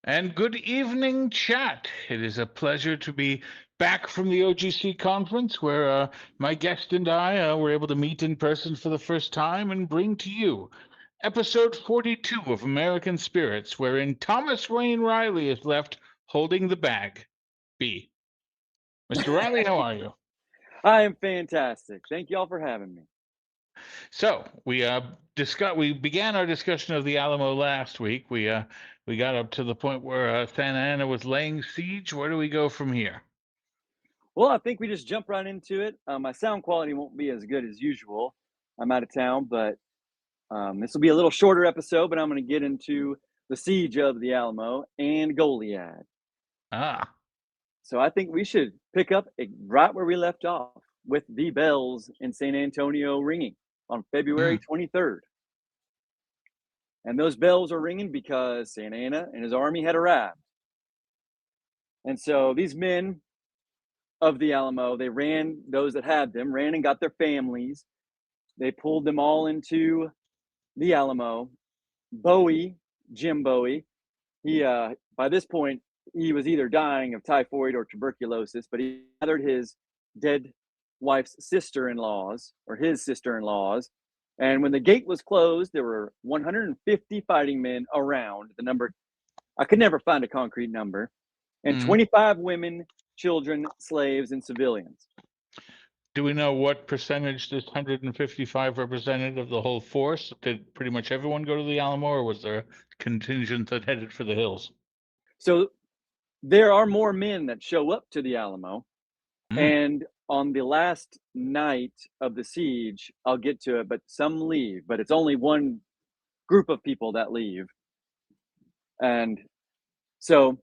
And good evening, chat. It is a pleasure to be back from the OGC conference where my guest and I were able to meet in person for the first time and bring to you episode 42 of American Spirits, wherein Thomas Wayne Riley is left holding the bag. B. Mr. Riley, how are you? I am fantastic. Thank you all for having me. So we began our discussion of the Alamo last week. We got up to the point where Santa Anna was laying siege. Where do we go from here? Well, I think we just jump right into it. My sound quality won't be as good as usual. I'm out of town, but this will be a little shorter episode, but I'm going to get into the siege of the Alamo and Goliad. Ah. So I think we should pick up right where we left off with the bells in San Antonio ringing on February 23rd. And those bells are ringing because Santa Anna and his army had arrived. And so these men of the Alamo, those that had them ran and got their families. They pulled them all into the Alamo. Jim Bowie, he by this point he was either dying of typhoid or tuberculosis, but he gathered his dead wife's sister-in-laws or his sister-in-laws. And when the gate was closed, there were 150 fighting men around. The number, I could never find a concrete number, and 25 women, children, slaves, and civilians. Do we know what percentage this 155 represented of the whole force? Did pretty much everyone go to the Alamo, or was there a contingent that headed for the hills? So there are more men that show up to the Alamo. And on the last night of the siege, I'll get to it, but some leave, but it's only one group of people that leave. And so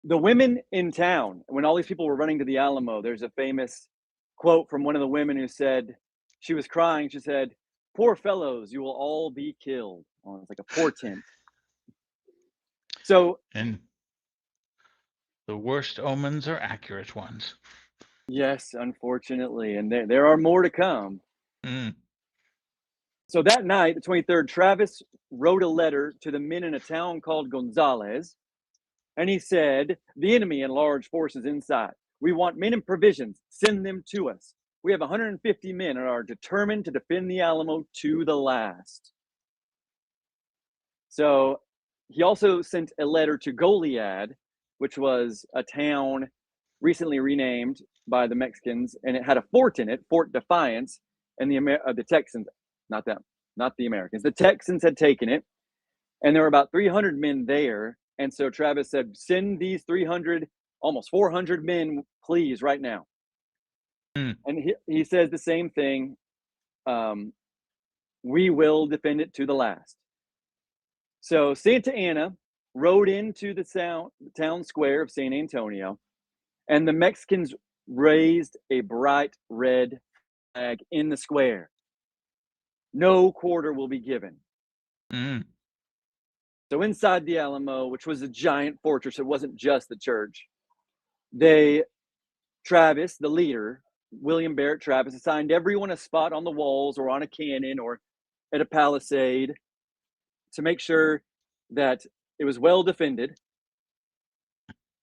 the women in town, when all these people were running to the Alamo, there's a famous quote from one of the women who said, she was crying. She said, "Poor fellows, you will all be killed." Oh, it's like a portent. So, and the worst omens are accurate ones. yes, unfortunately, and there are more to come. Mm. So that night, the 23rd, Travis wrote a letter to the men in a town called Gonzales, and he said, "The enemy in large forces inside. We want men and provisions. Send them to us. We have 150 men and are determined to defend the Alamo to the last." So he also sent a letter to Goliad, which was a town recently renamed by the Mexicans, and it had a fort in it, Fort Defiance, and the Texans, not the Americans, the Texans had taken it, and there were about 300 men there. And so Travis said, "Send these 300, almost 400 men, please, right now." And he says the same thing. We will defend it to the last. So Santa Anna rode into the town square of San Antonio, and the Mexicans raised a bright red flag in the square. No quarter will be given. So inside the Alamo, which was a giant fortress, it wasn't just the church, Travis, the leader, William Barrett Travis, assigned everyone a spot on the walls or on a cannon or at a palisade to make sure that it was well defended.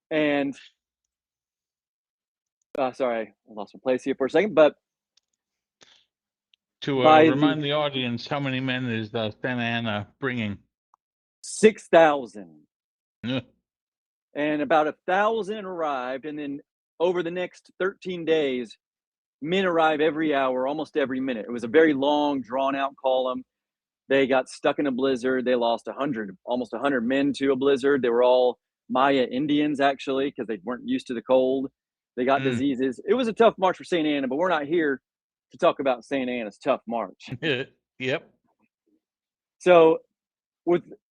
And sorry, I lost my place here for a second, but to remind the audience, how many men is Santa Anna bringing? 6,000. And about 1,000 arrived, and then over the next 13 days, men arrive every hour, almost every minute. It was a very long, drawn-out column. They got stuck in a blizzard. They lost almost 100 men to a blizzard. They were all Maya Indians, actually, because they weren't used to the cold. They got diseases. It was a tough march for Santa Anna, but we're not here to talk about Santa Anna's tough march. Yep. So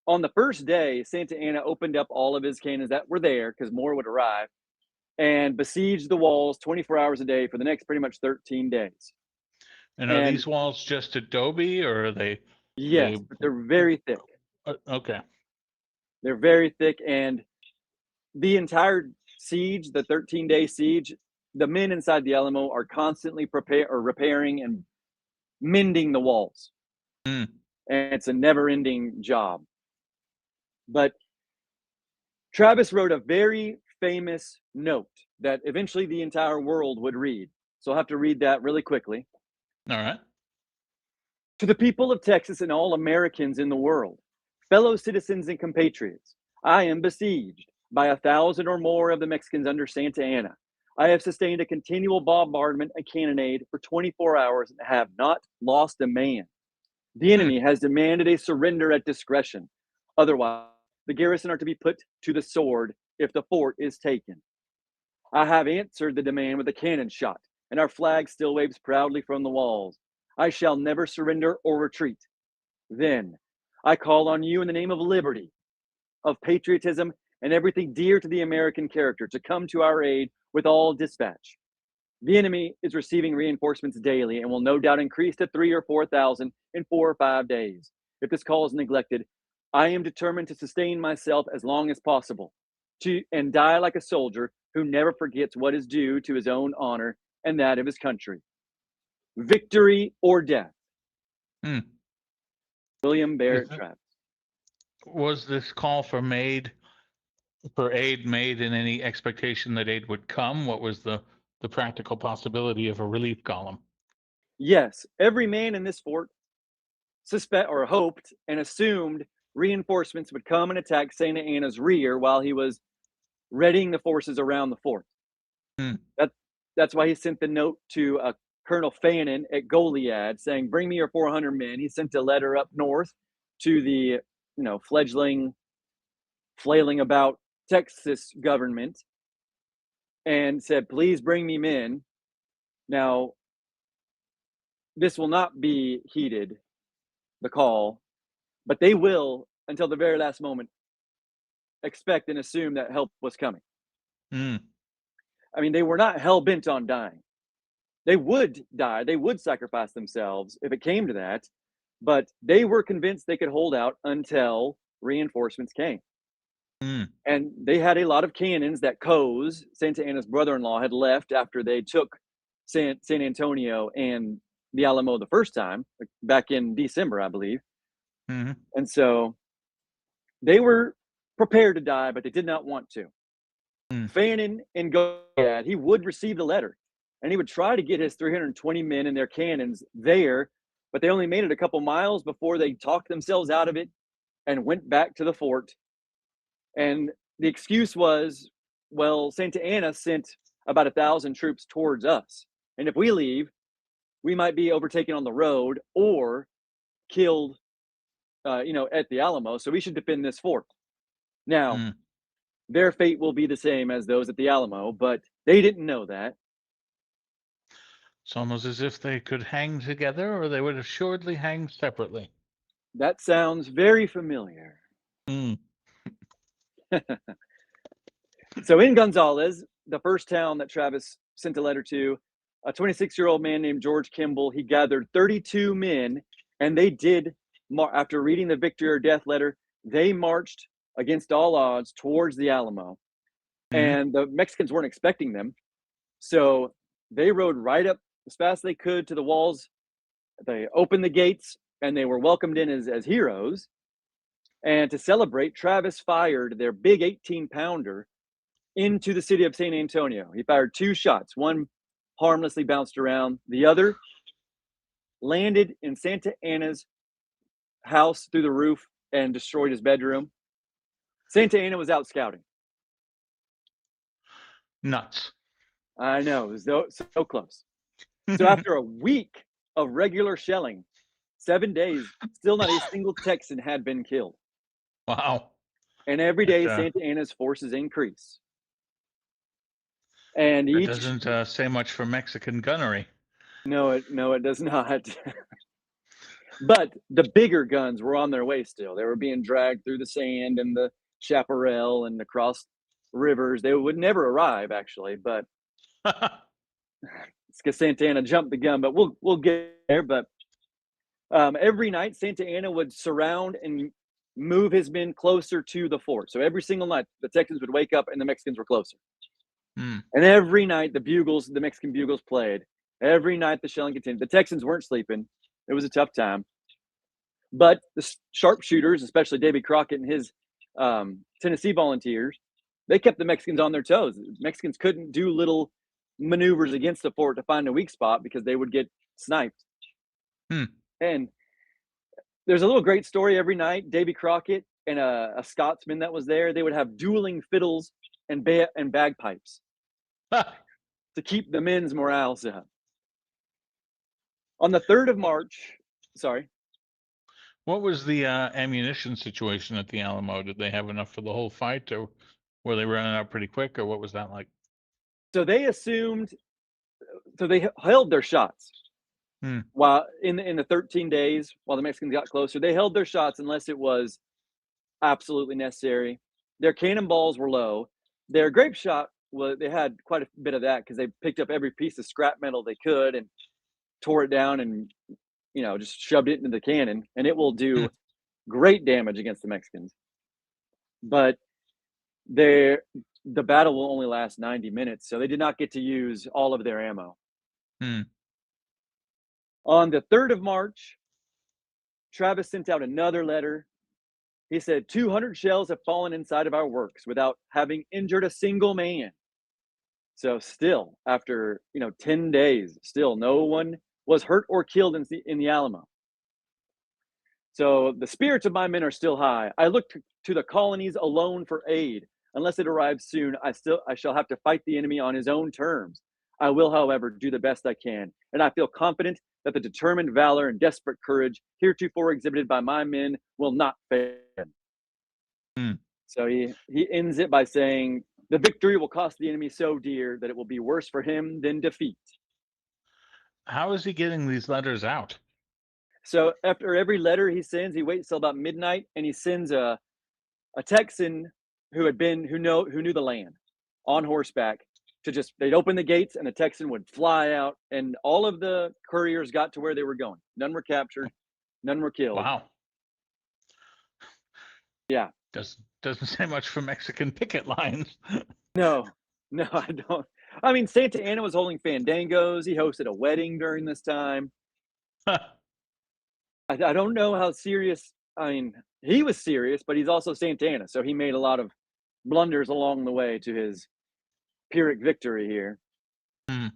on the first day, Santa Anna opened up all of his cannons that were there because more would arrive and besieged the walls 24 hours a day for the next pretty much 13 days. And are these walls just adobe, or are they? Yes, but they're very thick. Okay. They're very thick, and the entire siege, the 13-day siege, the men inside the Alamo are constantly repairing and mending the walls. And it's a never-ending job. But Travis wrote a very famous note that eventually the entire world would read. So I'll have to read that really quickly. All right. To the people of Texas and all Americans in the world, fellow citizens and compatriots, I am besieged by 1,000 or more of the Mexicans under Santa Anna. I have sustained a continual bombardment and cannonade for 24 hours and have not lost a man. The enemy has demanded a surrender at discretion. Otherwise, the garrison are to be put to the sword if the fort is taken. I have answered the demand with a cannon shot, and our flag still waves proudly from the walls. I shall never surrender or retreat. Then I call on you in the name of liberty, of patriotism, and everything dear to the American character to come to our aid with all dispatch. The enemy is receiving reinforcements daily and will no doubt increase to 3,000 or 4,000 in 4 or 5 days. If this call is neglected, I am determined to sustain myself as long as possible, and die like a soldier who never forgets what is due to his own honor and that of his country. Victory or death. Hmm. William Barrett Is it- Travis. Was this call for aid made in any expectation that aid would come? What was the practical possibility of a relief column? Yes, every man in this fort suspect or hoped and assumed reinforcements would come and attack Santa Anna's rear while he was readying the forces around the fort. Hmm. That's why he sent the note to Colonel Fannin at Goliad saying, "Bring me your 400 men." He sent a letter up north to the fledgling, flailing about Texas government and said, "Please bring me men." Now, this will not be heeded, the call, but they will, until the very last moment, expect and assume that help was coming. Hmm. I mean, they were not hell bent on dying. They would die, they would sacrifice themselves if it came to that, but they were convinced they could hold out until reinforcements came. Hmm. And they had a lot of cannons that Coase, Santa Anna's brother-in-law, had left after they took San Antonio and the Alamo the first time, back in December, I believe. Hmm. And so they were prepared to die, but they did not want to. Hmm. Fannin and Goliad, he would receive the letter, and he would try to get his 320 men and their cannons there, but they only made it a couple miles before they talked themselves out of it and went back to the fort. And the excuse was, well, Santa Anna sent about 1,000 troops towards us, and if we leave, we might be overtaken on the road or killed, at the Alamo. So we should defend this fort. Now, Hmm. their fate will be the same as those at the Alamo, but they didn't know that. It's almost as if they could hang together, or they would assuredly hang separately. That sounds very familiar. Hmm. So in Gonzales, the first town that Travis sent a letter to, a 26-year-old man named George Kimball, he gathered 32 men, and they did, after reading the victory or death letter, they marched against all odds towards the Alamo. Hmm. And the Mexicans weren't expecting them. So they rode right up as fast as they could to the walls. They opened the gates, and they were welcomed in as heroes. And to celebrate, Travis fired their big 18-pounder into the city of San Antonio. He fired 2 shots. One harmlessly bounced around. The other landed in Santa Anna's house through the roof and destroyed his bedroom. Santa Anna was out scouting. Nuts. I know, it was so close. So after a week of regular shelling, 7 days, still not a single Texan had been killed. Wow. And every That, day, Santa Anna's forces increase. And that each doesn't say much for Mexican gunnery. no, it does not. But the bigger guns were on their way still. They were being dragged through the sand and the chaparral and across rivers. They would never arrive, actually, but it's because Santa Anna jumped the gun. But we'll get there. But every night, Santa Anna would surround and move his men closer to the fort. So every single night, the Texans would wake up and the Mexicans were closer. Hmm. And every night, the Mexican bugles played. Every night, the shelling continued. The Texans weren't sleeping. It was a tough time. But the sharpshooters, especially Davy Crockett and his Tennessee volunteers, they kept the Mexicans on their toes. Mexicans couldn't do little maneuvers against the fort to find a weak spot because they would get sniped. Hmm. And there's a little great story every night. Davy Crockett and a Scotsman that was there, they would have dueling fiddles and bagpipes to keep the men's morales up. On the 3rd of March, sorry. What was the ammunition situation at the Alamo? Did they have enough for the whole fight, or were they running out pretty quick, or what was that like? So they assumed, so they held their shots. Hmm. While in the 13 days, while the Mexicans got closer, they held their shots unless it was absolutely necessary. Their cannonballs were low. Their grape shot, they had quite a bit of that because they picked up every piece of scrap metal they could and tore it down and, just shoved it into the cannon, and it will do great damage against the Mexicans. But the battle will only last 90 minutes, so they did not get to use all of their ammo. Hmm. On the 3rd of March, Travis sent out another letter. He said, 200 shells have fallen inside of our works without having injured a single man. So still, after 10 days, still no one was hurt or killed in the Alamo. So the spirits of my men are still high. I look to the colonies alone for aid. Unless it arrives soon, I shall have to fight the enemy on his own terms. I will, however, do the best I can, and I feel confident that the determined valor and desperate courage heretofore exhibited by my men will not fail. Hmm. So he ends it by saying, the victory will cost the enemy so dear that it will be worse for him than defeat. How is he getting these letters out? So after every letter he sends, he waits till about midnight and he sends a Texan who knew the land on horseback they'd open the gates and the Texan would fly out, and all of the couriers got to where they were going. None were captured, none were killed. Wow. Yeah. Doesn't say much for Mexican picket lines. No, I don't. I mean, Santa Anna was holding fandangos. He hosted a wedding during this time. I don't know how serious. I mean, he was serious, but he's also Santa Anna, so he made a lot of blunders along the way to his Pyrrhic victory here. Hmm.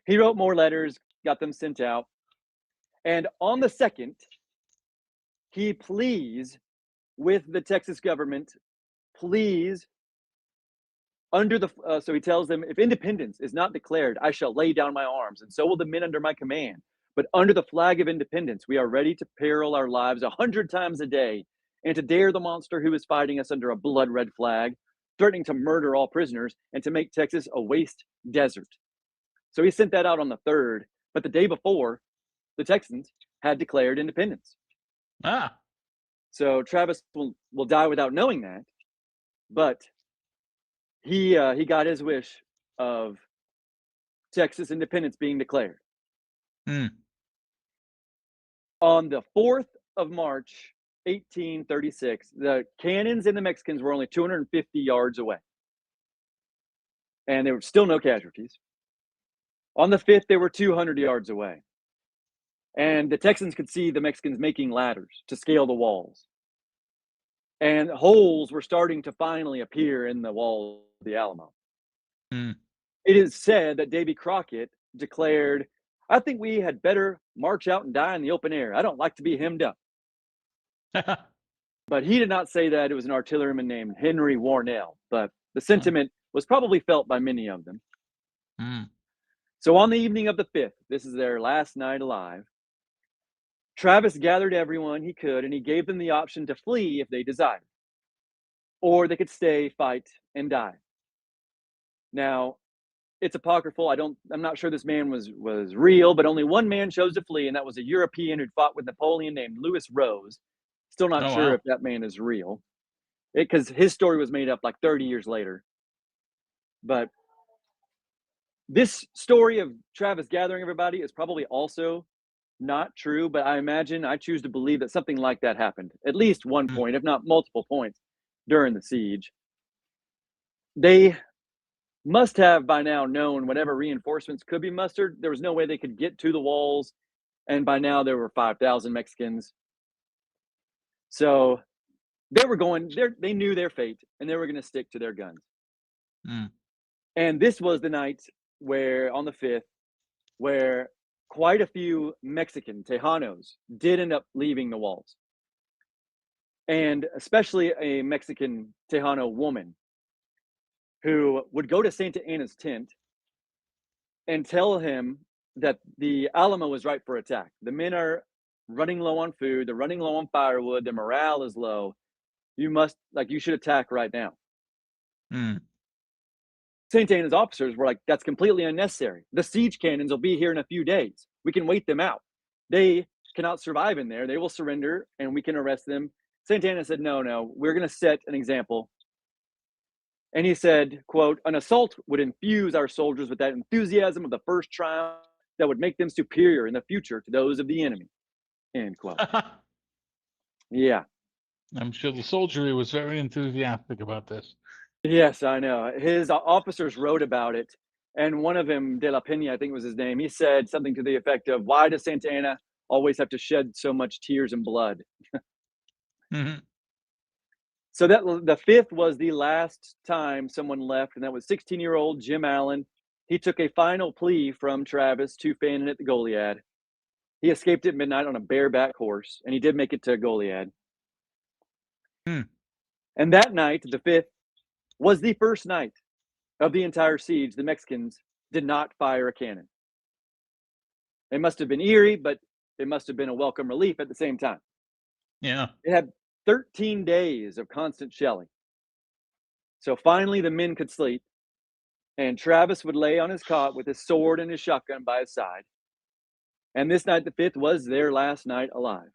He wrote more letters, got them sent out, and on the 2nd, he pleads with the Texas government, please, so he tells them, if independence is not declared, I shall lay down my arms, and so will the men under my command. But under the flag of independence, we are ready to peril our lives 100 times a day, and to dare the monster who is fighting us under a blood-red flag, threatening to murder all prisoners, and to make Texas a waste desert. So he sent that out on the 3rd, but the day before, the Texans had declared independence. Ah. So Travis will die without knowing that, but he got his wish of Texas independence being declared. Hmm. On the 4th of March, 1836, the cannons and the Mexicans were only 250 yards away, and there were still no casualties. On the 5th, they were 200 yards away, and the Texans could see the Mexicans making ladders to scale the walls, and holes were starting to finally appear in the walls of the Alamo. Hmm. It is said that Davy Crockett declared, I think we had better march out and die in the open air. I don't like to be hemmed up. But he did not say that. It was an artilleryman named Henry Warnell, but the sentiment was probably felt by many of them. Hmm. So on the evening of the 5th, this is their last night alive, Travis gathered everyone he could, and he gave them the option to flee if they desired, or they could stay, fight, and die. Now, it's apocryphal. I'm not sure this man was real, but only one man chose to flee, and that was a European who'd fought with Napoleon named Louis Rose. Still not sure if that man is real, because his story was made up like 30 years later. But this story of Travis gathering everybody is probably also not true, but I choose to believe that something like that happened at least one point, if not multiple points, during the siege. They must have by now known whatever reinforcements could be mustered. There was no way they could get to the walls, and by now there were 5,000 Mexicans. So They knew their fate, and they were going to stick to their guns. Mm. And this was the night where, on the 5th, where quite a few Mexican Tejanos did end up leaving the walls, and especially a Mexican Tejano woman who would go to Santa Anna's tent and tell him that the Alamo is ripe for attack. The men are running low on food, they're running low on firewood, their morale is low. You should attack right now. Mm. Santa Anna's officers were like, that's completely unnecessary. The siege cannons will be here in a few days. We can wait them out. They cannot survive in there. They will surrender and we can arrest them. Santa Anna said, no, we're going to set an example. And he said, quote, an assault would infuse our soldiers with that enthusiasm of the first triumph that would make them superior in the future to those of the enemy, end quote. Yeah. I'm sure the soldiery was very enthusiastic about this. Yes, I know. His officers wrote about it, and one of them, De La Pena, I think was his name, he said something to the effect of, why does Santa Anna always have to shed so much tears and blood? Mm-hmm. So that the 5th was the last time someone left, and that was 16-year-old Jim Allen. He took a final plea from Travis to fan at the Goliad. He escaped at midnight on a bareback horse, and he did make it to Goliad. Mm. And that night, the 5th, was the first night of the entire siege the Mexicans did not fire a cannon. It must have been eerie, but it must have been a welcome relief at the same time. Yeah. It had 13 days of constant shelling. So finally, the men could sleep, and Travis would lay on his cot with his sword and his shotgun by his side. And this night, the 5th, was their last night alive.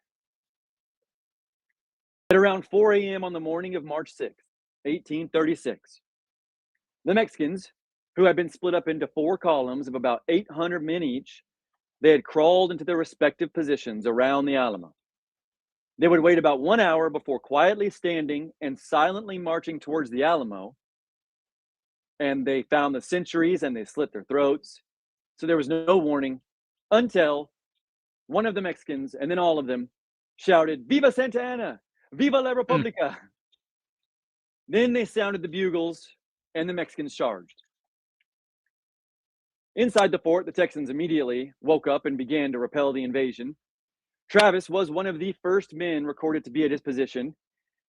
At around 4 a.m. on the morning of March 6th, 1836, the Mexicans, who had been split up into 4 columns of about 800 men each, they had crawled into their respective positions around the Alamo. They would wait about 1 hour before quietly standing and silently marching towards the Alamo. And they found the sentries and they slit their throats. So there was no warning until one of the Mexicans, and then all of them, shouted, Viva Santa Anna! Viva la Republica! Then they sounded the bugles and the Mexicans charged. Inside the fort, the Texans immediately woke up and began to repel the invasion. Travis was one of the first men recorded to be at his position.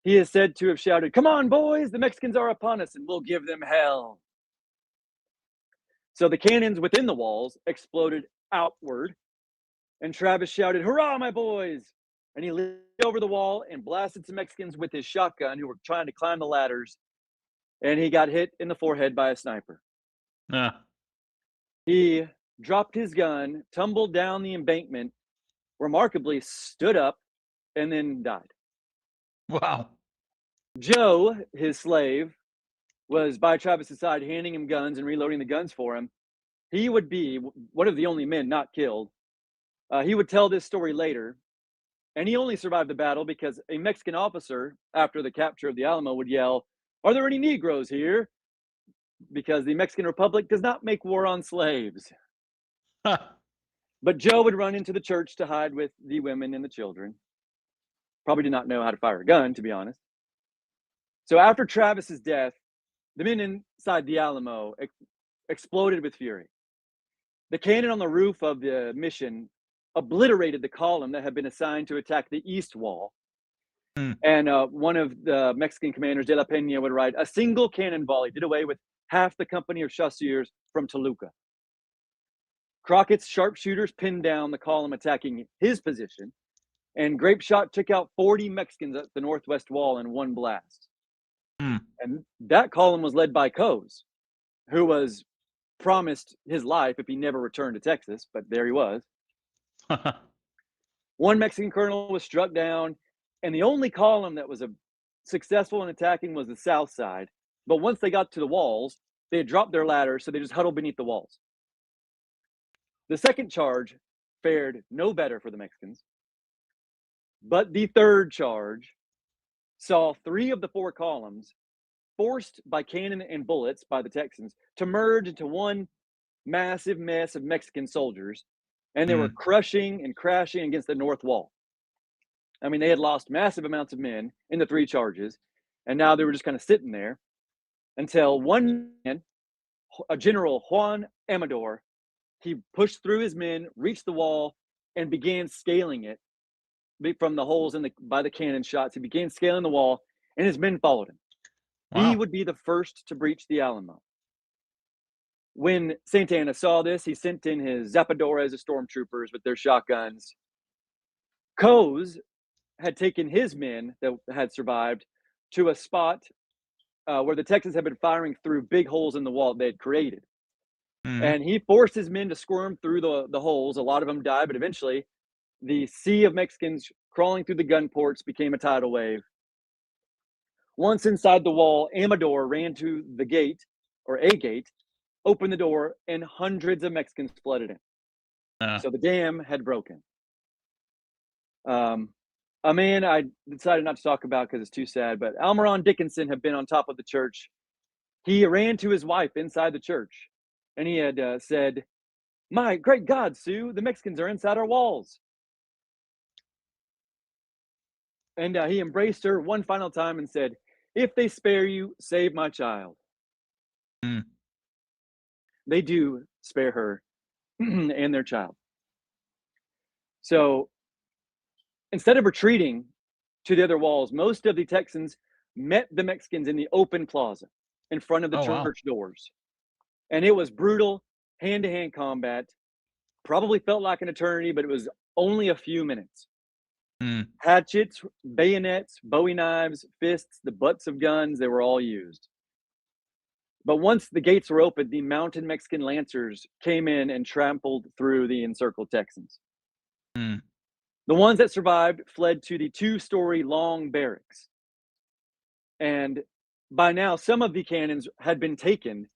He is said to have shouted, come on, boys, the Mexicans are upon us and we'll give them hell. So the cannons within the walls exploded outward, and Travis shouted, hurrah, my boys! And he leaned over the wall and blasted some Mexicans with his shotgun who were trying to climb the ladders, and he got hit in the forehead by a sniper. He dropped his gun, tumbled down the embankment, remarkably stood up, and then died. Wow. Joe, his slave, was by Travis's side, handing him guns and reloading the guns for him. He would be one of the only men not killed. He would tell this story later, and he only survived the battle because a Mexican officer, after the capture of the Alamo, would yell, are there any Negroes here? Because the Mexican Republic does not make war on slaves. But Joe would run into the church to hide with the women and the children. Probably did not know how to fire a gun, to be honest. So after Travis's death, the men inside the Alamo exploded with fury. The cannon on the roof of the mission obliterated the column that had been assigned to attack the east wall. And one of the Mexican commanders, De La Pena, would write, a single cannon volley did away with half the company of chasseurs from Toluca. Crockett's sharpshooters pinned down the column attacking his position, and Grape Shot took out 40 Mexicans at the northwest wall in one blast. And that column was led by Coase, who was promised his life if he never returned to Texas, but there he was. One Mexican colonel was struck down, and the only column that was successful in attacking was the south side. But once they got to the walls, they had dropped their ladders, so they just huddled beneath the walls. The second charge fared no better for the Mexicans, but the third charge saw 3 of the 4 columns, forced by cannon and bullets by the Texans, to merge into one massive mess of Mexican soldiers, and they were crushing and crashing against the north wall. I mean, they had lost massive amounts of men in the 3 charges, and now they were just kind of sitting there until one man, a General Juan Amador, he pushed through his men, reached the wall, and began scaling it from the holes in the by the cannon shots. He began scaling the wall, and his men followed him. He Wow. would be the first to breach the Alamo. When Santa Anna saw this, he sent in his zapadoras as stormtroopers with their shotguns. Coase had taken his men that had survived to a spot where the Texans had been firing through big holes in the wall they had created. Mhm. And he forced his men to squirm through the holes. A lot of them died, but eventually the sea of Mexicans crawling through the gun ports became a tidal wave. Once inside the wall, Amador ran to the gate, or a gate, opened the door, and hundreds of Mexicans flooded in. Uh, So the dam had broken. A man I decided not to talk about because it's too sad, but Almiron Dickinson had been on top of the church. He ran to his wife inside the church, and he had said, "My great God, Sue, the Mexicans are inside our walls." And he embraced her one final time and said, "If they spare you, save my child." mm. They do spare her and their child. So instead of retreating to the other walls, most of the Texans met the Mexicans in the open plaza in front of the Oh, wow. church doors. And it was brutal hand to hand combat. Probably felt like an eternity, but it was only a few minutes. Mm. Hatchets, bayonets, bowie knives, fists, the butts of guns, they were all used. But once the gates were opened, the mounted Mexican lancers came in and trampled through the encircled Texans. Mm. The ones that survived fled to the 2-story long barracks. And by now, some of the cannons had been taken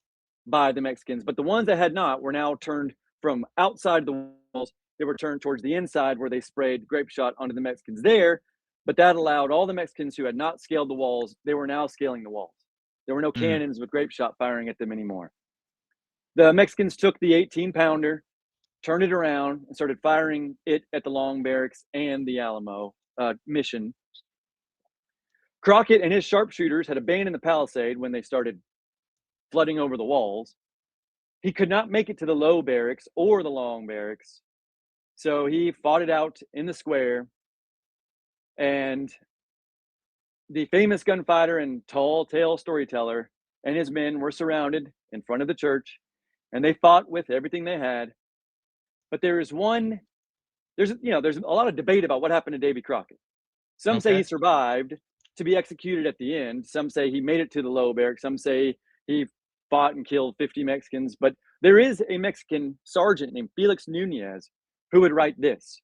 by the Mexicans, but the ones that had not were now turned from outside the walls. They were turned towards the inside where they sprayed grape shot onto the Mexicans there. But that allowed all the Mexicans who had not scaled the walls, they were now scaling the walls. There were no Mm. cannons with grape shot firing at them anymore. The Mexicans took the 18-pounder, turned it around, and started firing it at the Long Barracks and the Alamo mission. Crockett and his sharpshooters had abandoned the palisade when they started flooding over the walls. He could not make it to the Low Barracks or the Long Barracks, so he fought it out in the square. And the famous gunfighter and tall tale storyteller and his men were surrounded in front of the church, and they fought with everything they had. But there's a lot of debate about what happened to Davy Crockett. Some say he Okay. survived to be executed at the end. Some say he made it to the Low Barracks. Some say he fought and killed 50 Mexicans. But there is a Mexican sergeant named Felix Nunez who would write this: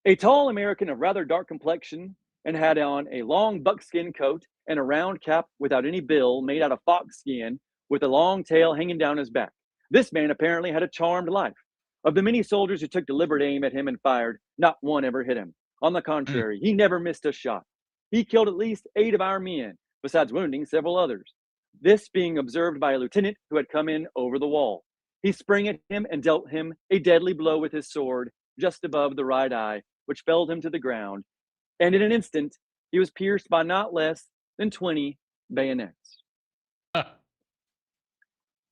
a tall American of rather dark complexion and had on a long buckskin coat and a round cap without any bill made out of fox skin with a long tail hanging down his back. This man apparently had a charmed life. Of the many soldiers who took deliberate aim at him and fired, not one ever hit him. On the Mm. contrary, he never missed a shot. He killed at least 8 of our men, besides wounding several others. This being observed by a lieutenant who had come in over the wall. He sprang at him and dealt him a deadly blow with his sword just above the right eye, which felled him to the ground, and in an instant he was pierced by not less than 20 bayonets. Huh.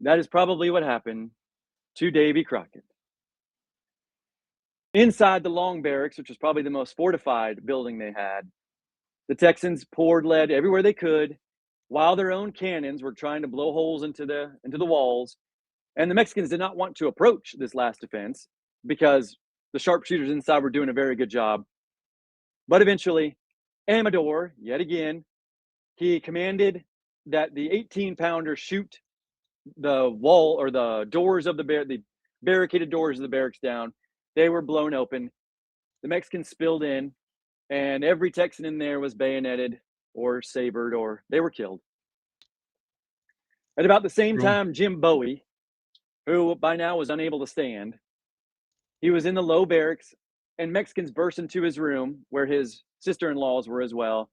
That is probably what happened to Davy Crockett. Inside the Long Barracks, which was probably the most fortified building they had, the Texans poured lead everywhere they could, while their own cannons were trying to blow holes into the walls. And the Mexicans did not want to approach this last defense because the sharpshooters inside were doing a very good job. But eventually, Amador, yet again, he commanded that the 18-pounder shoot the wall or the doors of the barricaded doors of the barracks down. They were blown open. The Mexicans spilled in, and every Texan in there was bayoneted or sabered, or they were killed. At about the same True. time, Jim Bowie, who by now was unable to stand, he was in the Low Barracks, and Mexicans burst into his room where his sister-in-laws were as well.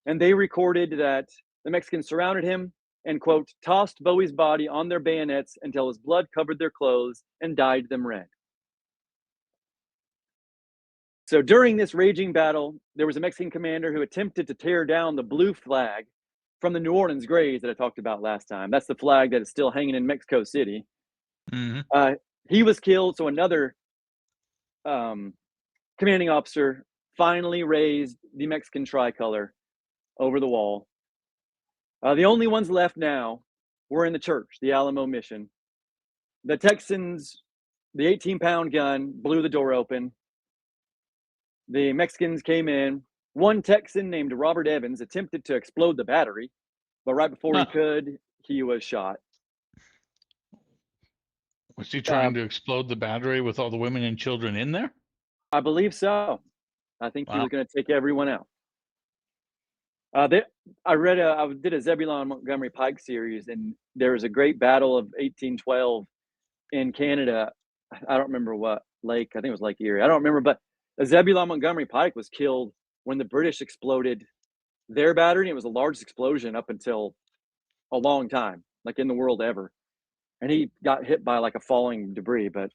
And they recorded that the Mexicans surrounded him and, quote, tossed Bowie's body on their bayonets until his blood covered their clothes and dyed them red. So during this raging battle, there was a Mexican commander who attempted to tear down the blue flag from the New Orleans Grays that I talked about last time. That's the flag that is still hanging in Mexico City. Mhm. He was killed, so another commanding officer finally raised the Mexican tricolor over the wall. The only ones left now were in the church, the Alamo mission. The Texans, the 18-pound gun blew the door open. The Mexicans came in. One Texan named Robert Evans attempted to explode the battery, but right before he Huh. could, he was shot. Was he Uh, trying to explode the battery with all the women and children in there? I believe so. I think he Wow. was going to take everyone out. I did a Zebulon Montgomery Pike series, and there was a great battle of 1812 in Canada. I don't remember what lake. I think it was Lake Erie. I don't remember, but a Zebulon Montgomery Pike was killed when the British exploded their battery. It was the largest explosion up until a long time, like in the world ever. And he got hit by like a falling debris, but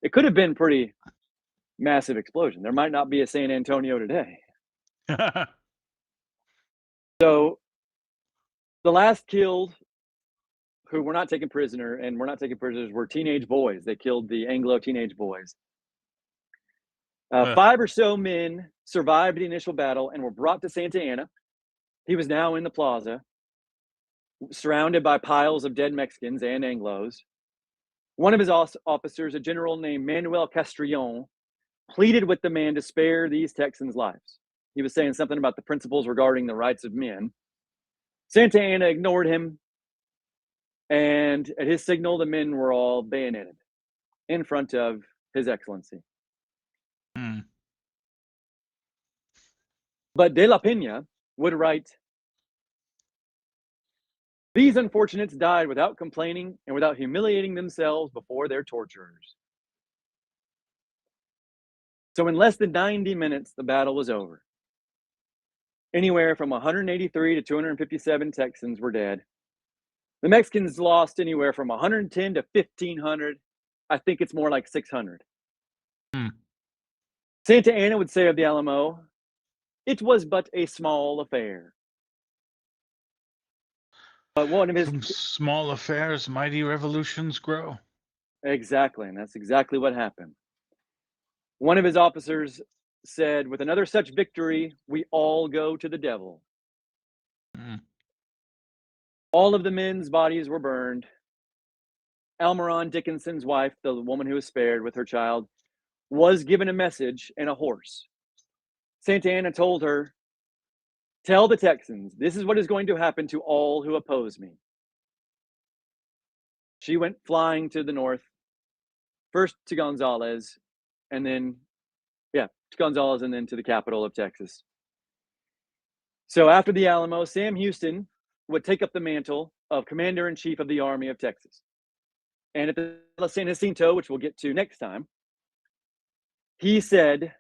it could have been pretty massive explosion. There might not be a San Antonio today. So the last killed who were not taken prisoner and were not taken prisoners were teenage boys. They killed the Anglo teenage boys. 5 or so men survived the initial battle and were brought to Santa Ana. He was now in the plaza, surrounded by piles of dead Mexicans and Anglos. One of his officers, a general named Manuel Castrillon, pleaded with the man to spare these Texans' lives. He was saying something about the principles regarding the rights of men. Santa Ana ignored him, and at his signal, the men were all bayoneted in front of His Excellency. Hmm. But De La Pena would write, "These unfortunates died without complaining and without humiliating themselves before their torturers." So in less than 90 minutes, the battle was over. Anywhere from 183 to 257 Texans were dead. The Mexicans lost anywhere from 110 to 1,500. I think it's more like 600. Hmm. Santa Ana would say of the Alamo, "It was but a small affair." But one of his From small affairs, mighty revolutions grow. exactly, and that's exactly what happened. One of his officers said, "With another such victory, we all go to the devil." Hmm. All of the men's bodies were burned. Almeron Dickinson's wife, the woman who was spared with her child, was given a message and a horse. Santa Ana told her, "Tell the Texans, this is what is going to happen to all who oppose me." She went flying to the north, first to Gonzales, and then, to Gonzales and then to the capital of Texas. So after the Alamo, Sam Houston would take up the mantle of Commander in Chief of the Army of Texas. And at the San Jacinto, which we'll get to next time, he said,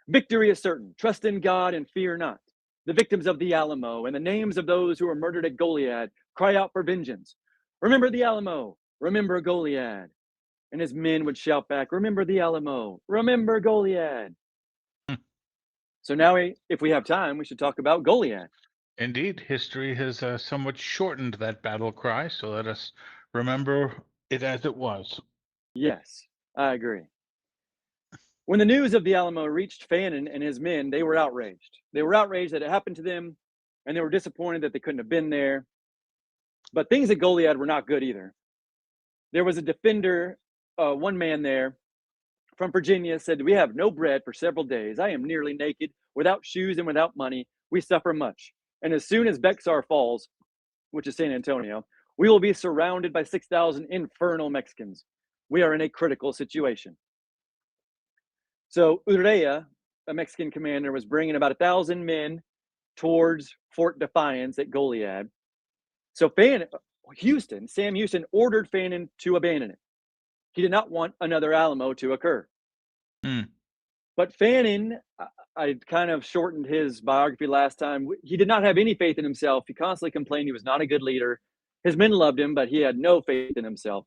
"Victory is certain. Trust in God and fear not. The victims of the Alamo and the names of those who were murdered at Goliad cry out for vengeance. Remember the Alamo. Remember Goliad." And his men would shout back, "Remember the Alamo. Remember Goliad." So now, if we have time, we should talk about Goliad. Indeed, history has somewhat shortened that battle cry, so let us remember it as it was. Yes, I agree. When the news of the Alamo reached Fannin and his men, they were outraged. They were outraged that it happened to them, and they were disappointed that they couldn't have been there. But things at Goliad were not good either. There was a defender, one man there from Virginia said, "We have no bread for several days. I am nearly naked, without shoes and without money. We suffer much. And as soon as Bexar falls," which is San Antonio, "we will be surrounded by 6,000 infernal Mexicans. We are in a critical situation." So Urrea, a Mexican commander, was bringing about 1,000 men towards Fort Defiance at Goliad. So Sam Houston ordered Fannin to abandon it. He did not want another Alamo to occur. Hmm. But Fannin, I kind of shortened his biography last time. He did not have any faith in himself. He constantly complained he was not a good leader. His men loved him, but he had no faith in himself.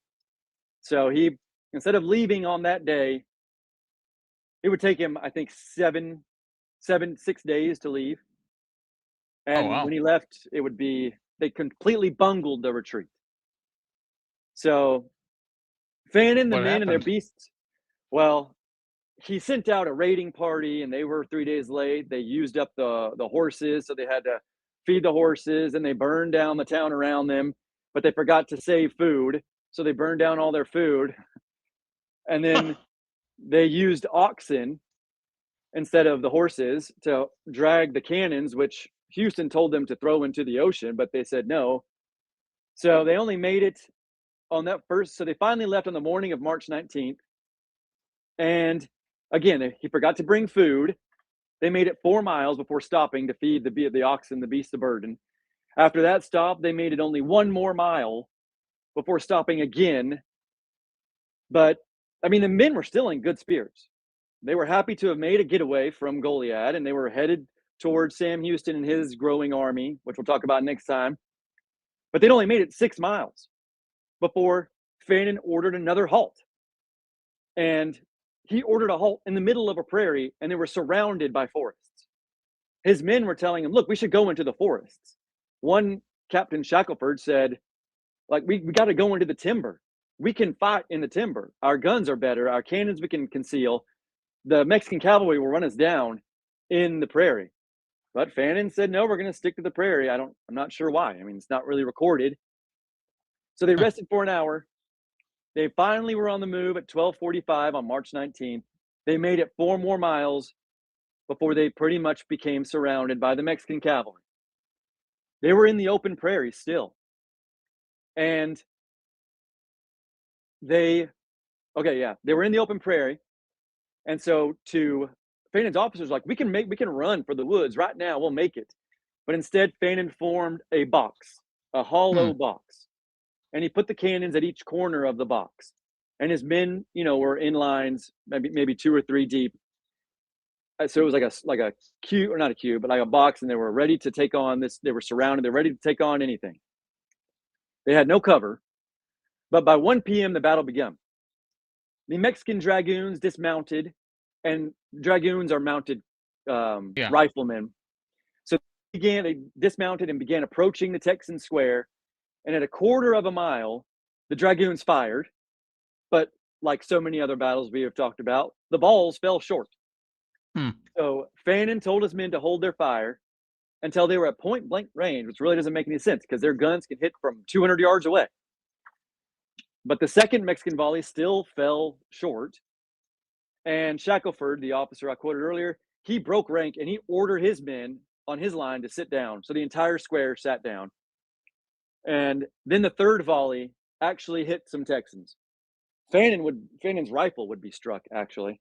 So he, instead of leaving on that day, It would take him, I think, 6 days to leave. Oh, And wow. when he left, they completely bungled the retreat. So Fannin, the What men, and their happened? beasts, well, he sent out a raiding party and they were 3 days late. They used up the horses, so they had to feed the horses, and they burned down the town around them, but they forgot to save food. So they burned down all their food. And then they used oxen instead of the horses to drag the cannons, which Houston told them to throw into the ocean, but they said no. So they only made it on that first. So they finally left on the morning of March 19th. And again, he forgot to bring food. They made it 4 miles before stopping to feed the oxen, the beasts of burden. After that stop, they made it only 1 more mile before stopping again. But I mean, the men were still in good spirits. They were happy to have made a getaway from Goliad, and they were headed towards Sam Houston and his growing army, which we'll talk about next time. But they'd only made it 6 miles before Fannin ordered another halt. And he ordered a halt in the middle of a prairie, and they were surrounded by forests. His men were telling him, look, we should go into the forests. One Captain Shackelford said, like, we got to go into the timber. We can fight in the timber. Our guns are better. Our cannons we can conceal. The Mexican cavalry will run us down in the prairie. But Fannin said, no, we're going to stick to the prairie. I'm not sure why. I mean, it's not really recorded. So they rested for an hour. They finally were on the move at 12:45 on March 19th. They made it 4 more miles before they pretty much became surrounded by the Mexican cavalry. They were in the open prairie still. And they were in the open prairie. And so to Fannin's officers, like, we can run for the woods right now. We'll make it. But instead, Fannin formed a box, a Hmm. hollow box, and he put the cannons at each corner of the box. And his men, were in lines, maybe 2 or 3 deep. So it was like a cube, or not a cube, but like a box, and they were ready to take on this. They were surrounded. They're ready to take on anything. They had no cover, but by 1 p.m. the battle began. The Mexican dragoons dismounted, and dragoons are mounted Yeah. riflemen. So they dismounted and began approaching the Texan square. And at a quarter of a mile, the dragoons fired. But like so many other battles we have talked about, the balls fell short. Hmm. So Fannin told his men to hold their fire until they were at point blank range, which really doesn't make any sense because their guns can hit from 200 yards away. But the second Mexican volley still fell short. And Shackelford, the officer I quoted earlier, he broke rank and he ordered his men on his line to sit down. So the entire square sat down. And then the third volley actually hit some Texans. Fannon's rifle would be struck, actually.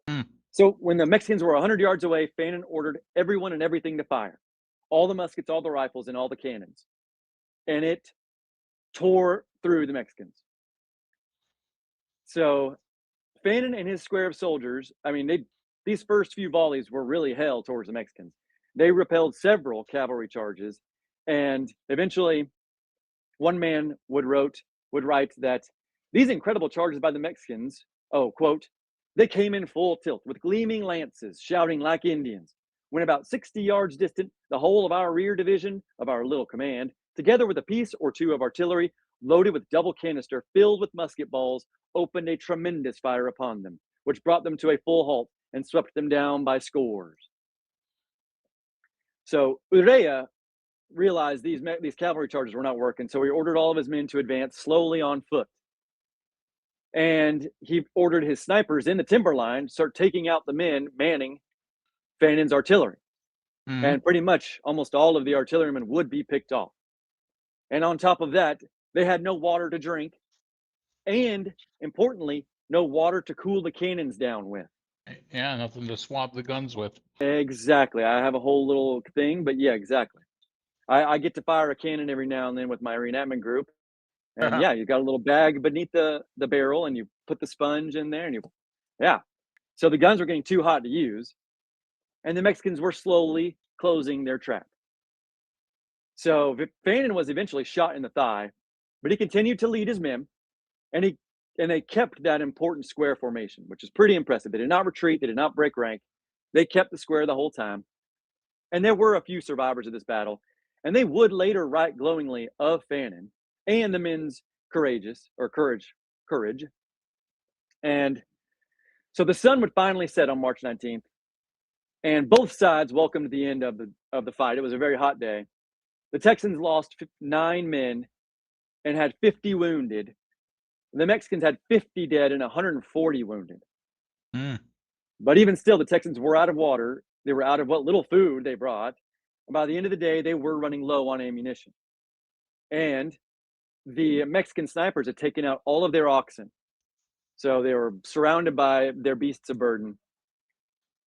Hmm. So when the Mexicans were 100 yards away, Fannin ordered everyone and everything to fire. All the muskets, all the rifles, and all the cannons. And it tore through the Mexicans. So Fannin and his square of soldiers, I mean, these first few volleys were really hell towards the Mexicans. They repelled several cavalry charges, and eventually one man would write that these incredible charges by the Mexicans, quote, they came in full tilt with gleaming lances, shouting like Indians. When about 60 yards distant, the whole of our rear division of our little command, together with a piece or two of artillery, loaded with double canister, filled with musket balls, opened a tremendous fire upon them, which brought them to a full halt and swept them down by scores. So Urrea realized these cavalry charges were not working, so he ordered all of his men to advance slowly on foot. And he ordered his snipers in the timberline start taking out the men manning Fannin's artillery. Hmm. And pretty much almost all of the artillerymen would be picked off. And on top of that, they had no water to drink, and importantly, no water to cool the cannons down with. Yeah, nothing to swab the guns with. Exactly. I have a whole little thing, but yeah, exactly. I get to fire a cannon every now and then with my reenactment group. And yeah, you got a little bag beneath the barrel, and you put the sponge in there, and yeah. So the guns were getting too hot to use, and the Mexicans were slowly closing their trap. So Fannin was eventually shot in the thigh, but he continued to lead his men, and he they kept that important square formation, which is pretty impressive. They did not retreat. They did not break rank. They kept the square the whole time. And there were a few survivors of this battle, and they would later write glowingly of Fannin and the men's courage. And so the sun would finally set on March 19th, and both sides welcomed the end of the fight. It was a very hot day. The Texans lost 9 men and had 50 wounded. The Mexicans had 50 dead and 140 wounded. But even still, the Texans were out of water. They were out of what little food they brought. And by the end of the day, they were running low on ammunition. And the Mexican snipers had taken out all of their oxen. So they were surrounded by their beasts of burden.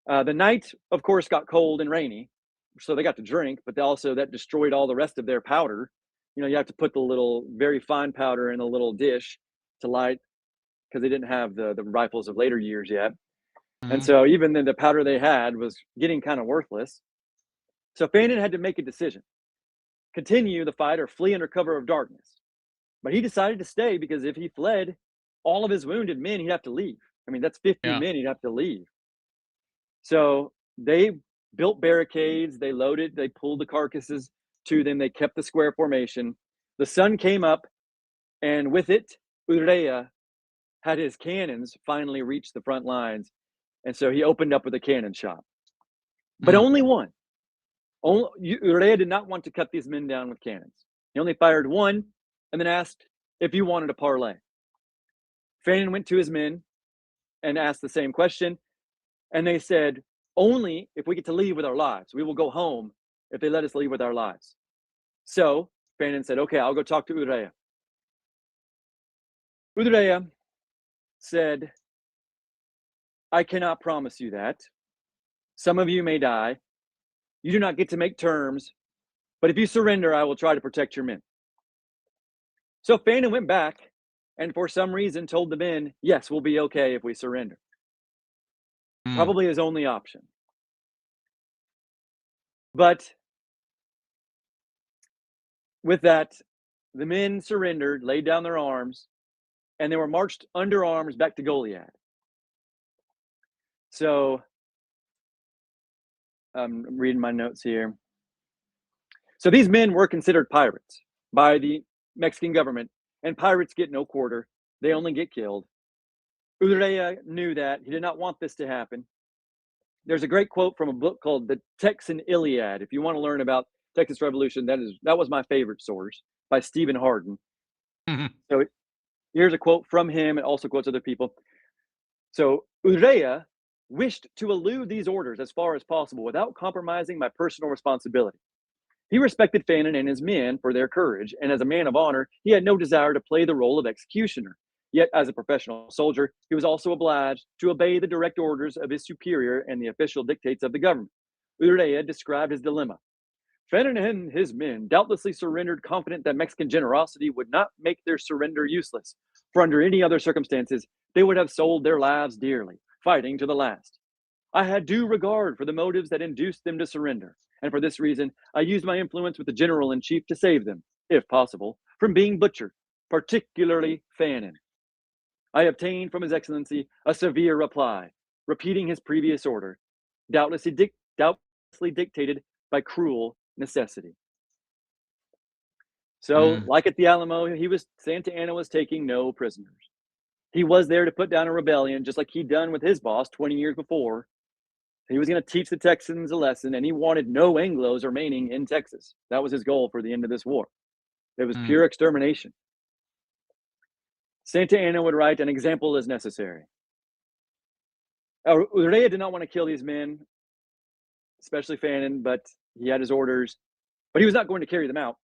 The night, of course, got cold and rainy. So they got to drink, but also that destroyed all the rest of their powder. You know, you have to put the little very fine powder in a little dish to light because they didn't have the rifles of later years yet. And so even then, the powder they had was getting kind of worthless. So Fannin had to make a decision: continue the fight or flee under cover of darkness. But he decided to stay because if he fled, all of his wounded men, he'd have to leave. I mean, that's 50 men he'd have to leave. So they built barricades, they loaded, they pulled the carcasses to them, they kept the square formation. The sun came up, and with it, Urrea had his cannons finally reach the front lines. And so he opened up with a cannon shot. But only one. Urrea did not want to cut these men down with cannons. He only fired one and then asked if you wanted a parley. Fannin went to his men and asked the same question. And they said, only if we get to leave with our lives. We will go home if they let us leave with our lives. So Fannin said, okay, I'll go talk to Urrea. Urrea said, I cannot promise you that. Some of you may die. You do not get to make terms, but if you surrender, I will try to protect your men. So Fannin went back and for some reason told the men, yes, we'll be okay if we surrender. Probably his only option. But with that, the men surrendered, laid down their arms, and they were marched under arms back to Goliad. So I'm reading my notes here. So these men were considered pirates by the Mexican government, and pirates get no quarter. They only get killed. Urrea knew that. He did not want this to happen. There's a great quote from a book called The Texan Iliad. If you want to learn about Texas Revolution, that was my favorite source, by Stephen Hardin. So here's a quote from him and also quotes other people. So Urrea wished to elude these orders as far as possible without compromising my personal responsibility. He respected Fannin and his men for their courage, and as a man of honor, he had no desire to play the role of executioner. Yet, as a professional soldier, he was also obliged to obey the direct orders of his superior and the official dictates of the government. Urrea described his dilemma. Fannin and his men doubtlessly surrendered confident that Mexican generosity would not make their surrender useless, for under any other circumstances, they would have sold their lives dearly, fighting to the last. I had due regard for the motives that induced them to surrender, and for this reason, I used my influence with the general-in-chief to save them, if possible, from being butchered, particularly Fannin. I obtained from His Excellency a severe reply, repeating his previous order, doubtlessly dictated by cruel necessity. So, like at the Alamo, Santa Anna was taking no prisoners. He was there to put down a rebellion, just like he'd done with his boss 20 years before. He was going to teach the Texans a lesson, and he wanted no Anglos remaining in Texas. That was his goal for the end of this war. It was pure extermination. Santa Anna would write, an example is necessary. Urrea did not want to kill these men, especially Fannin, but he had his orders. But he was not going to carry them out.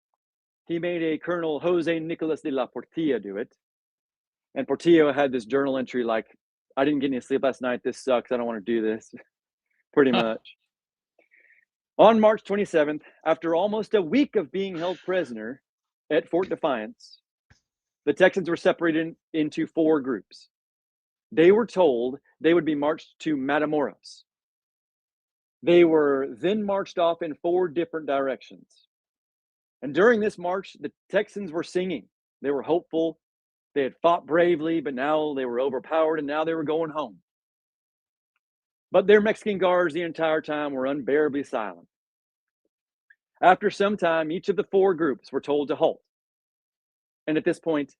He made a Colonel Jose Nicolas de la Portilla do it. And Portillo had this journal entry like, I didn't get any sleep last night. This sucks. I don't want to do this. Pretty much. On March 27th, after almost a week of being held prisoner at Fort Defiance, the Texans were separated into 4 groups. They were told they would be marched to Matamoros. They were then marched off in 4 different directions. And during this march, the Texans were singing. They were hopeful. They had fought bravely, but now they were overpowered and now they were going home. But their Mexican guards the entire time were unbearably silent. After some time, each of the four groups were told to halt. And at this point,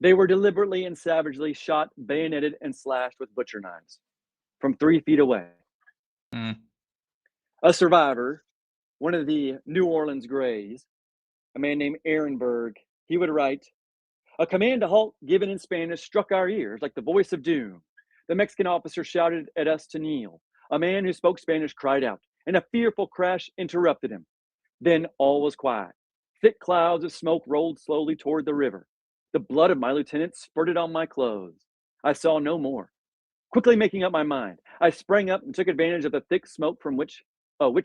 they were deliberately and savagely shot, bayoneted, and slashed with butcher knives from 3 feet away. Mm. A survivor, one of the New Orleans Greys, a man named Ehrenberg, he would write, "A command to halt given in Spanish struck our ears like the voice of doom. The Mexican officer shouted at us to kneel. A man who spoke Spanish cried out, and a fearful crash interrupted him. Then all was quiet. Thick clouds of smoke rolled slowly toward the river. The blood of my lieutenant spurted on my clothes. I saw no more. Quickly making up my mind, I sprang up and took advantage of the thick smoke from which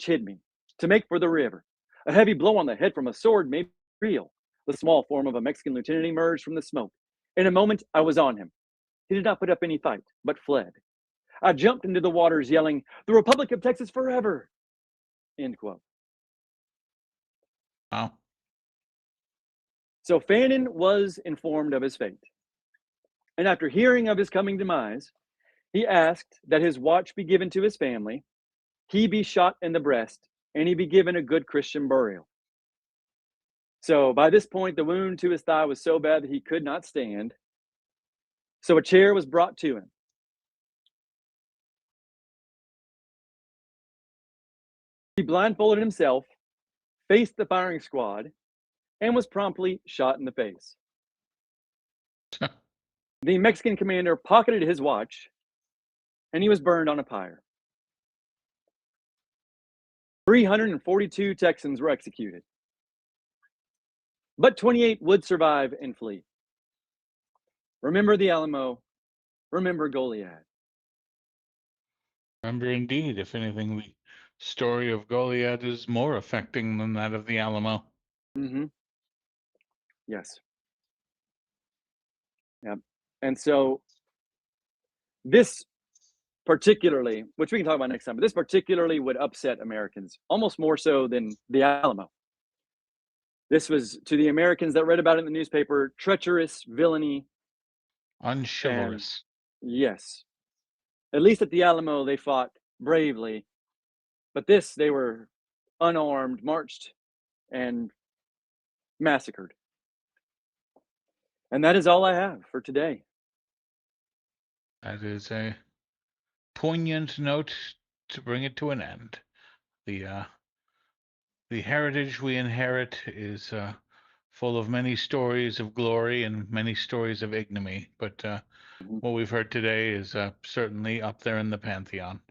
hid me, to make for the river. A heavy blow on the head from a sword made me reel. The small form of a Mexican lieutenant emerged from the smoke. In a moment, I was on him. He did not put up any fight, but fled. I jumped into the waters, yelling, 'The Republic of Texas forever!'" End quote. Wow. So Fannin was informed of his fate. And after hearing of his coming demise, he asked that his watch be given to his family, he be shot in the breast, and he be given a good Christian burial. So by this point, the wound to his thigh was so bad that he could not stand. So a chair was brought to him. He blindfolded himself, faced the firing squad, and was promptly shot in the face. The Mexican commander pocketed his watch, and he was burned on a pyre. 342 Texans were executed, but 28 would survive and flee. Remember the Alamo, remember Goliad. Remember, indeed, if anything, the story of Goliad is more affecting than that of the Alamo. Mm-hmm. Yes. Yeah. And so this particularly, which we can talk about next time, but this particularly would upset Americans, almost more so than the Alamo. This was, to the Americans that read about it in the newspaper, treacherous villainy. Unchivalrous. Yes. At least at the Alamo, they fought bravely. But this, they were unarmed, marched, and massacred. And that is all I have for today. That is a poignant note to bring it to an end. The heritage we inherit is full of many stories of glory and many stories of ignominy, but what we've heard today is certainly up there in the pantheon.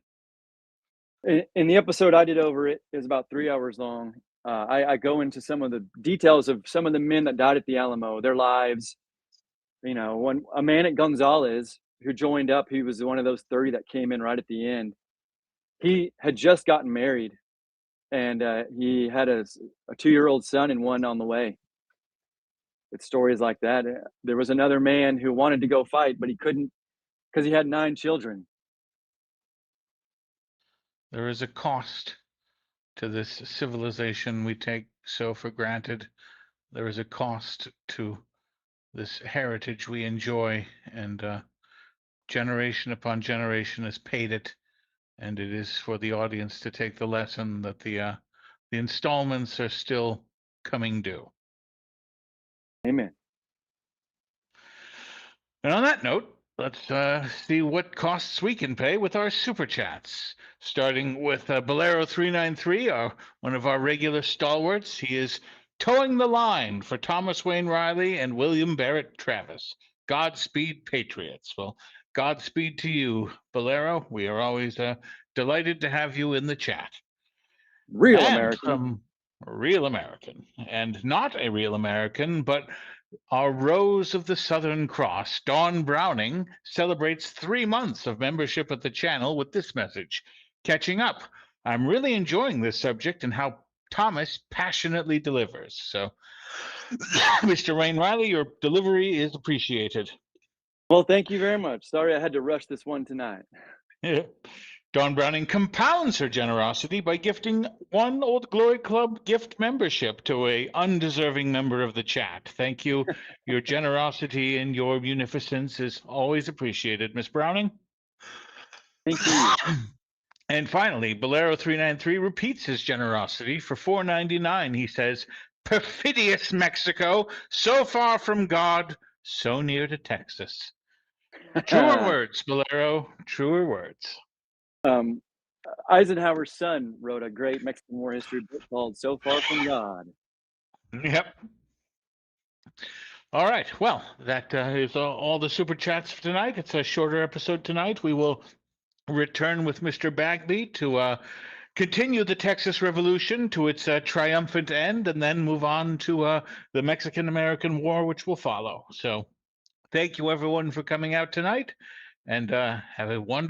In the episode I did over it is about 3 hours long. I go into some of the details of some of the men that died at the Alamo, their lives. You know, when a man at Gonzalez who joined up, he was one of those 30 that came in right at the end. He had just gotten married, and he had a 2-year-old son and one on the way. It's stories like that. There was another man who wanted to go fight, but he couldn't because he had 9 children. There is a cost to this civilization we take so for granted. There is a cost to this heritage we enjoy, and generation upon generation has paid it. And it is for the audience to take the lesson that the installments are still coming due. Amen. And on that note, let's see what costs we can pay with our super chats. Starting with Bolero393, one of our regular stalwarts. He is towing the line for Thomas Wayne Riley and William Barrett Travis. Godspeed, Patriots. Well, Godspeed to you, Bolero. We are always delighted to have you in the chat. Real And American. from Real American, and not a real American, but our Rose of the Southern Cross, Dawn Browning, celebrates 3 months of membership at the channel with this message. Catching up. I'm really enjoying this subject and how Thomas passionately delivers. So, Mr. Wayne Riley, your delivery is appreciated. Well, thank you very much. Sorry I had to rush this one tonight. Dawn Browning compounds her generosity by gifting one Old Glory Club gift membership to a undeserving member of the chat. Thank you. Your generosity and your munificence is always appreciated, Miss Browning. Thank you. And finally, Bolero393 repeats his generosity for $4.99. He says, "Perfidious Mexico, so far from God, so near to Texas." Truer words, Bolero, truer words. Eisenhower's son wrote a great Mexican War history book called So Far From God. Yep. All right. Well, that is all the super chats for tonight. It's a shorter episode tonight. We will return with Mr. Bagby to continue the Texas Revolution to its triumphant end and then move on to the Mexican-American War, which will follow. So thank you, everyone, for coming out tonight, and have a wonderful